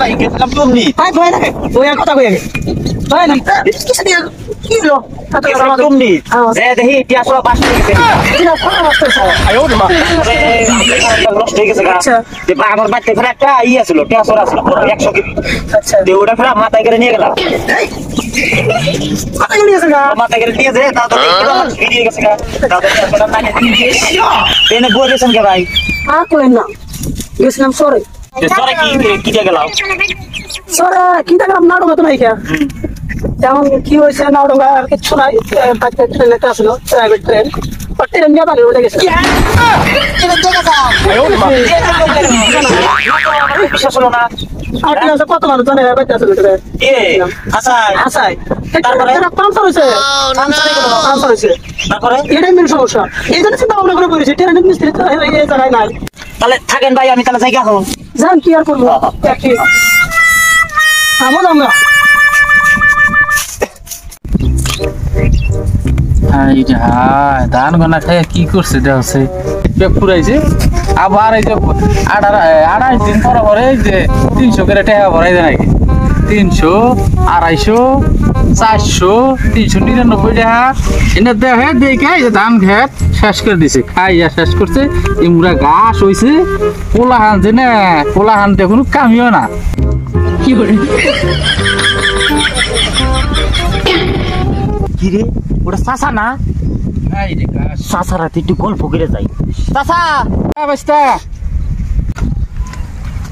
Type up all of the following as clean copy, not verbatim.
ভাই গেছিলাম তুমি কথা কই আগে ভাই না কি হলো তুমি দেখি ইতিহাস পাস হয়ে গেছে আয়ো মা নষ্ট হয়ে গেছে আচ্ছা আমার বাচ্চা ফেরা একটা ইয়া ছিল টেসর আসলো 100 কেজি আচ্ছা দেউটা ফেরা মাথায় করে নিয়ে গেলাম মাথায় নিয়ে গেছে মাথায় করে নিয়ে যায় তাও তো ভিডিও গেছে তাদের আসলে না এনে বই গেছেন কে ভাই কই না গেছিলাম সরে সরে কি গেলাম সরে কি গেলাম না তো নাই কে যেমন কি হয়েছে না ওটা আর কিছু নাই বাচ্চা ট্রেন একটা আসলো প্রাইভেট ট্রেন ট্রেন নিয়ে পানি উঠে গেছে বিশ্বাস হলো না কত মানুষ জানে বাচ্চা আসলো তারপরে পাঞ্চার হয়েছে তারপরে এটাই মেন সমস্যা এই জন্য চিন্তা ভাবনা করে করেছি ট্রেনের মিস্ত্রি তো এই জায়গায় নাই তাহলে থাকেন ভাই আমি তাহলে জায়গা হন যান কি আর করবো আমরা ধান গোনা খাই কি করছে দেখছে পুরাইছে আবার এই যে 28 দিন পর পরে যে 300 করে টাকা ভরাই দেয় নাকি 300 250 400 399 টাকা এনে দেখে দেখে ধান খেত শেষ করে দিছে খাইয়া শেষ করছে ইমরা ঘাস হইছে পোলাহান যে না পোলাহান দেখুন কামিও না কি করে কিরে ওটা চাচা না নাই রে ঘাস চাচা রাতে একটু গল্প করে যাই চাচা অবস্থা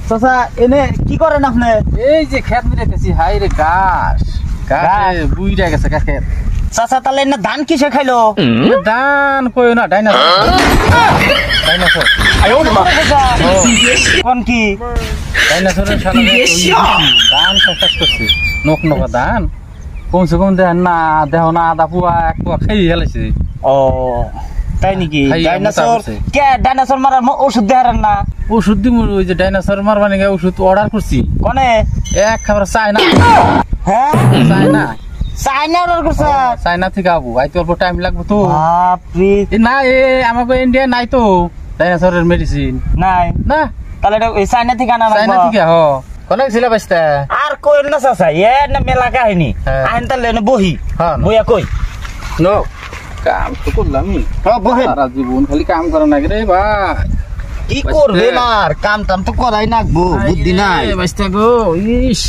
চাচা এনে কি করেন আপনি এই যে খেত মিলাইতেছি হাই রে ঘাস ঘাস বুইরা গেছে খেত চাচা তাহলে না ধান কিসে খাইলো ধান কইও না ডাইনোসর আয়ো মা কোন কি ডাইনোসরের সাথে ধান শেষ করছে নক ধান কমসে কম দেন না দেহ না আদা পুয়া এক পুয়া খাই হেলাইছে ও তাই নাকি ডাইনোসর মারার ওষুধ দেহারেন না ওষুধ দিমু ওই যে ডাইনোসর মারবা নাকি ওষুধ অর্ডার করছি কোনে এক খাবার চায়না হ্যাঁ চায়না অর্ডার করছ চায়না থেকে আবু আইতে অল্প টাইম লাগবে তো বাপরে না আমাকে ইন্ডিয়া নাই তো ডাইনোসরের মেডিসিন নাই না তাহলে এটা চায়না থেকে আনা চায়না থেকে কোন ছিল বাস্তা আর কই না চাচা না মেলা কাহিনী আইন তাহলে বহি বইয়া কই নো কাম তো করলামই সারা জীবন খালি কাম করা নাকি রে ভাই কি করবে না আর কাম টাম তো করাই নাকবো বুদ্ধি নাই বাস্তা গো ইস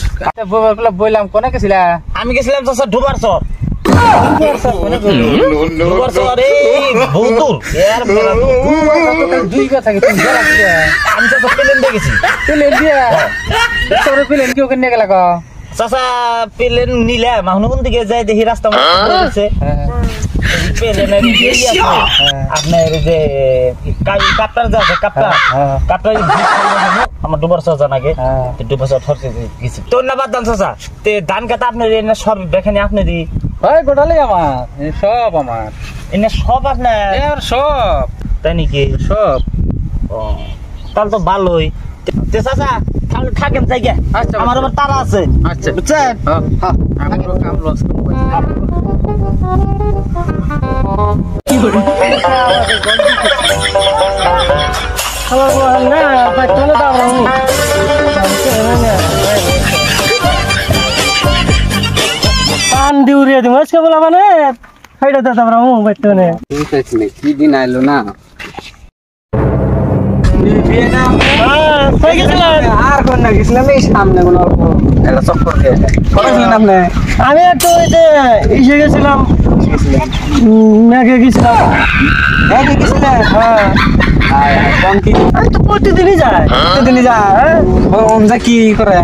বললাম কোনে গেছিলা আমি গেছিলাম চাচা ডুবার চর আমি চাচা প্লেন দিয়ে গেছি প্লেন কি ওখানে গেলা গো চাচা প্লেন নিলে মাহনুকুন দিকে যাই দেখি রাস্তা আপনার যে কাপটার যা আছে কাপটার আমার ডুবার চর জানাকে ডুবার চর ফরসে গেছি তোর না বাদ দান চাচা তে ধান কাটা আপনার সব দেখেনি আপনি দি হয় গোটালেই আমার সব আমার এনে সব আপনার সব তাই নাকি সব ও তাহলে তো ভালোই তে চাচা থাকেন জায়গা আচ্ছা আমার আবার তারা আছে আচ্ছা বুঝছেন আমারও কাম লস কি করে না চলে দাও পান দিউরিয়া দিম আজকে বলা মানে হাইটা দাদা আমরা মু বাইতে নে কি দিন আইলো না আর কোন না গেছিলাম এই সামনে কোন একটা চক্কর দিয়ে করেছিলেন আপনি আমি একটু ওই যে ইসে গেছিলাম মেঘে গেছিলাম হ্যাঁ আমি তো প্রতিদিনই যাই কি করে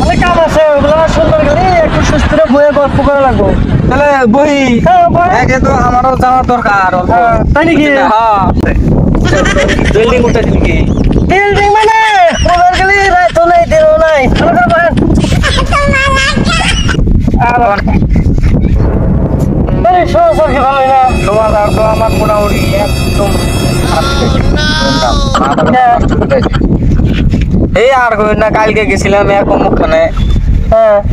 অনেক কাম আছে ওগুলো সুন্দর করে একটু সুস্থ বইয়ে গল্প করা লাগবো তাহলে বই একে তো আমারও যাওয়ার দরকার তাই নাকি বিল্ডিং উঠে কি বিল্ডিং মানে ওভার গেলে রাতো নাই দিনও নাই ভালো করে আরে সরকার কি ভালো না তোমার আর তো আমার মোটামুটি একদম এই আর কই না কালকে গেছিলাম এক মুখখানে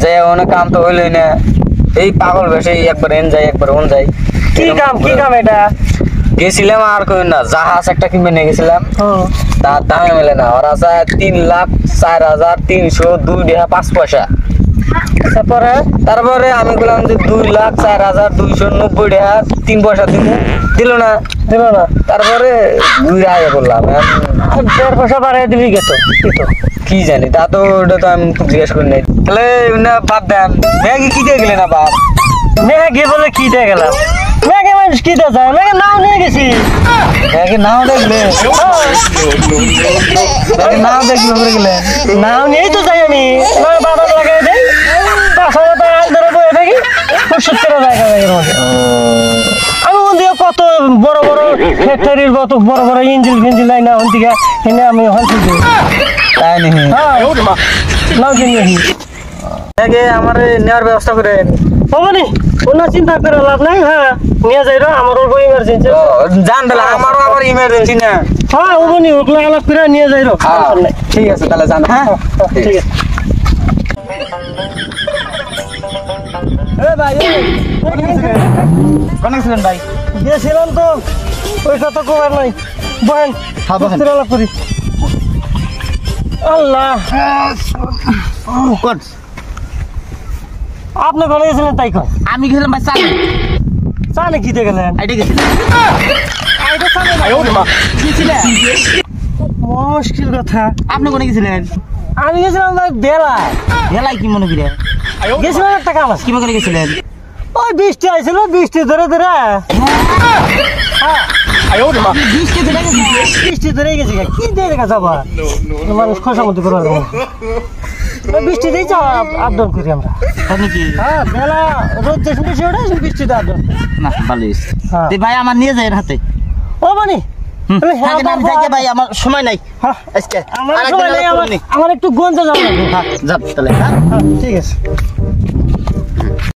যে অনেক কাম তো হইলই না এই পাগল বেশি একবার এন যাই একবার ওন যাই কি কাম এটা গেছিলাম আর কই না জাহাজ একটা কিনে নিয়ে গেছিলাম তার দামে মেলে না। ওরা আছে 3,04,302 টাকা 5 পয়সা। তারপরে আমি বললাম যে 2,04,290 টাকা 3 পয়সা দিল না। তারপরে ঘুরে আগে বললাম 1.5 পয়সা বাড়াই দিবি গেতো কি জানি, তা তো ওটা তো আমি জিজ্ঞেস করি নাই। তাহলে বাপ দেন ম্যাগি কি দিয়ে গেলে না বাপ? ম্যাগে বলে কি দিয়ে গেলাম? ম্যাগে মানুষ কি দিয়ে যায়? ম্যাগে নাও নিয়ে গেছি। ম্যাগি নাও দেখলে নাও দেখলে উপরে গেলে নাও নিয়েই তো যাই আমি। বাবা লাগাই দেয় 5,000 টাকা ধরে বয়ে থাকি 70 টাকা ব্যাগের মধ্যে। আমি বলছি কত বড় বড় ফ্যাক্টরির কত বড় বড় ইঞ্জিন ফিঞ্জিন লাইন ওখান থেকে এনে আমি হলসেল দিই। তাই নাকি? নাও কিনে আসি। ম্যাগে আমার নেওয়ার ব্যবস্থা করে হবনি, কোনো চিন্তা করে লাভ নাই। হ্যাঁ নিয়ে যাই রা, আমার অল্প ইমার্জেন্সি। জান তাহলে আমারও আবার ইমার্জেন্সি না। হ্যাঁ হবনি, ওগুলো আলাপ করে নিয়ে যাই রা। ঠিক আছে তাহলে জান। হ্যাঁ ঠিক আছে। ভাই কনেকশন ভাই গেছিলাম তো, ওইটা তো কবার নাই। বহেন আলাপ করি। আল্লাহ আপনি ভালো গেছিলেন তাই কর। আমি গেছিলাম ভাই চানে কি দিয়ে গেলেন? মুশকিল কথা। আপনি কোনে গেছিলেন? আমি গেছিলাম ভাই বেলায়। বেলায় কি মনে করে গেছিলাম একটা কাম আছে। কি করে গেছিলেন? ওই বৃষ্টি আইছিল, বৃষ্টি ধরে ধরে বৃষ্টি ধরে গেছি। কি দিয়ে দেখা যাবো মানুষ খোসার মধ্যে করে বৃষ্টি দিয়ে যাও আপ ডাউন করি আমরা। নাকি? হ্যাঁ বেলা রোদ যেসব বেশি ওঠে বৃষ্টিতে আপ ডাউন। না ভালো হ্যাঁ। ভাই আমার নিয়ে যায় হাতে। ও মানে ভাই আমার সময় নাই আজকে। আমার একটু গঞ্জে যাবো। যান তাহলে। ঠিক আছে।